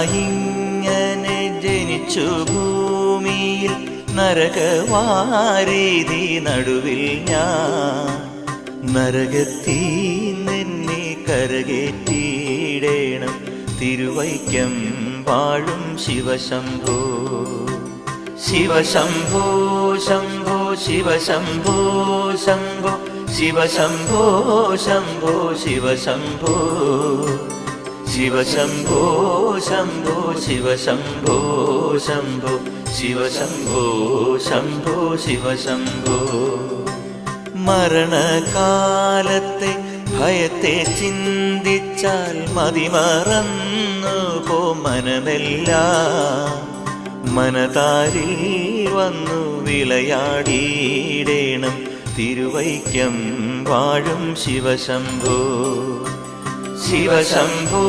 നരനായിങ്ങനെ ജനിച്ചു ഭൂമിയിൽ നരകവാരീതി നടുവിൽ ഞാൻ നരകത്തീന്നെന്നെ കരകേറ്റിയിടേണം തിരുവൈക്കം വാഴും ശിവശംഭോ ശിവശംഭോ ശംഭോ ശിവശംഭോ ശംഭോ ശിവശംഭോ ശംഭോ ശിവശംഭോ ശിവശംഭോ ശംഭോ ശിവശംഭോ ശംഭോ ശിവശംഭോ ശംഭോ ശിവശംഭോ മരണകാലത്തെ ഭയത്തെ ചിന്തിച്ചാൽ മതിമറന്നു പോ മനമെല്ലാം മനതാരിൽ വന്നു വിളയാടിയിടേണം തിരുവൈക്കം വാഴും ശിവശംഭോ ശിവശംഭോ